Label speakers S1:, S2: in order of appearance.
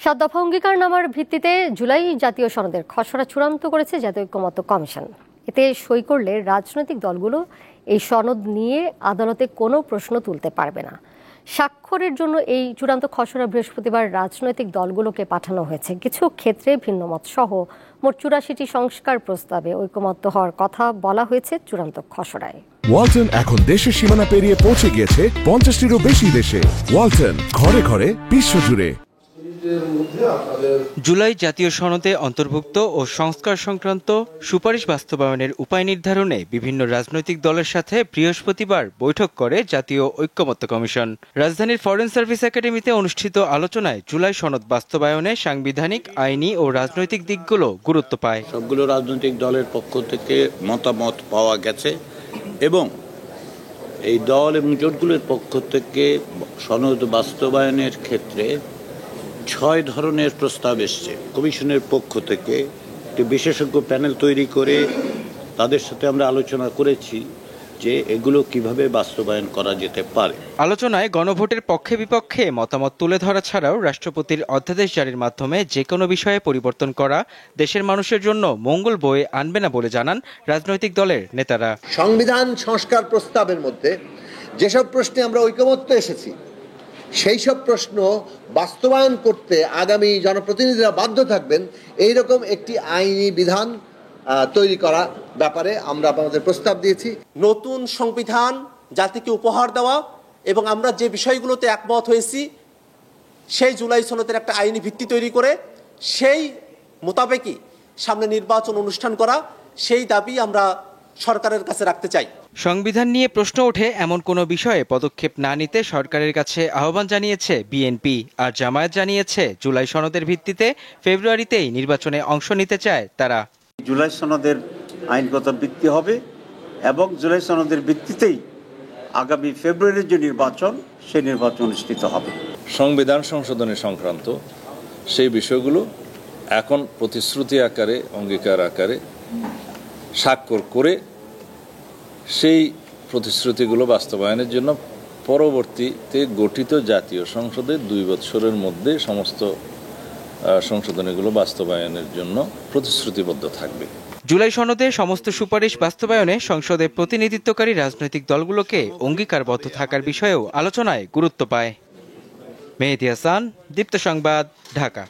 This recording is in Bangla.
S1: 7 দফা অঙ্গীকারনামার ভিত্তিতে জুলাই জাতীয় সনদের খসড়া চূড়ান্ত করেছে জাতীয় ঐকমত্য কমিশন। এতে সই করলে রাজনৈতিক দলগুলো এই সনদ নিয়ে আদালতে কোনো প্রশ্ন তুলতে পারবে না। স্বাক্ষরের জন্য এই চূড়ান্ত খসড়া বৃহস্পতিবার রাজনৈতিক দলগুলোকে পাঠানো হয়েছে। কিছু ক্ষেত্রে ভিন্নমত সহ মোট 84টি সংস্কার প্রস্তাবে ঐকমত্য হওয়ার কথা বলা হয়েছে চূড়ান্ত খসড়ায়।
S2: ওয়ালটন এখন দেশের সীমানা পেরিয়ে পৌঁছে গিয়েছে 50টিরও বেশি দেশে। ওয়ালটন, ঘরে ঘরে, বিশ্বজুড়ে।
S3: জুলাই জাতীয় সনদে অন্তর্ভুক্ত ও সংস্কার সংক্রান্ত সুপারিশ বাস্তবায়নের উপায় নির্ধারণে বিভিন্ন রাজনৈতিক দলের সাথে বৃহস্পতিবার বৈঠক করে জাতীয় ঐকমত্য কমিশন। রাজধানীর ফরেন সার্ভিস একাডেমিতে অনুষ্ঠিত আলোচনায় জুলাই সনদ বাস্তবায়নে সাংবিধানিক, আইনি ও রাজনৈতিক দিকগুলো গুরুত্ব পায়।
S4: সবগুলো রাজনৈতিক দলের পক্ষ থেকে মতামত পাওয়া গেছে এবং এই দল এবং জোটগুলোর পক্ষ থেকে সনদ বাস্তবায়নের ক্ষেত্রে 6 ধরনের প্রস্তাব এসছে। কমিশনের পক্ষ থেকে একটি বিশেষজ্ঞ প্যানেল তৈরি করে তাদের সাথে আমরা আলোচনা করেছি যে এগুলো কিভাবে বাস্তবায়ন করা যেতে পারে।
S3: আলোচনায় গণভোটের পক্ষে বিপক্ষে মতামত তুলে ধরা ছাড়াও রাষ্ট্রপতির অধ্যাদেশ জারির মাধ্যমে যে কোনো বিষয়ে পরিবর্তন করা দেশের মানুষের জন্য মঙ্গল বয়ে আনবে না বলে জানান রাজনৈতিক দলের নেতারা।
S5: সংবিধান সংস্কার প্রস্তাবের মধ্যে যেসব প্রশ্নে আমরা ঐকমত্য এসেছি সেই সব প্রশ্ন বাস্তবায়ন করতে আগামী জনপ্রতিনিধিরা বাধ্য থাকবেন, এইরকম একটি আইনি বিধান তৈরি করা ব্যাপারে আমরা আমাদের প্রস্তাব দিয়েছি।
S6: নতুন সংবিধান জাতিকে উপহার দেওয়া এবং আমরা যে বিষয়গুলোতে একমত হয়েছি সেই জুলাই সনদের একটা আইনি ভিত্তি তৈরি করে সেই মোতাবেকই সামনে নির্বাচন অনুষ্ঠান করা, সেই দাবি আমরা সরকারের কাছে রাখতে চাই।
S3: সংবিধান নিয়ে প্রশ্ন ওঠে এমন কোনো বিষয়ে পদক্ষেপ না নিতে সরকারের কাছে আহ্বান জানিয়েছে বিএনপি। আর জামায়াত জানিয়েছে জুলাই সনদের ভিত্তিতে ফেব্রুয়ারিতেই নির্বাচনে অংশ নিতে চায় তারা।
S7: জুলাই সনদের আইনগত ভিত্তি হবে এবং জুলাই সনদের ভিত্তিতেই আগামী ফেব্রুয়ারির যে নির্বাচন সেই নির্বাচন অনুষ্ঠিত হবে।
S8: সংবিধান সংশোধনের সংক্রান্ত সেই বিষয়গুলো এখন প্রতিশ্রুতি আকারে, অঙ্গীকার আকারে স্বাক্ষর করে সেই প্রতিশ্রুতিগুলো বাস্তবায়নের জন্য পরবর্তীতে গঠিত জাতীয় সংসদে 2 বছরের মধ্যে সমস্ত সংশোধনীগুলো বাস্তবায়নের জন্য প্রতিশ্রুতিবদ্ধ থাকবে।
S3: জুলাই সনদে সমস্ত সুপারিশ বাস্তবায়নে সংসদে প্রতিনিধিত্বকারী রাজনৈতিক দলগুলোকে অঙ্গীকারবদ্ধ থাকার বিষয়েও আলোচনায় গুরুত্ব পায়। মেহেদী হাসান, দীপ্ত সংবাদ, ঢাকা।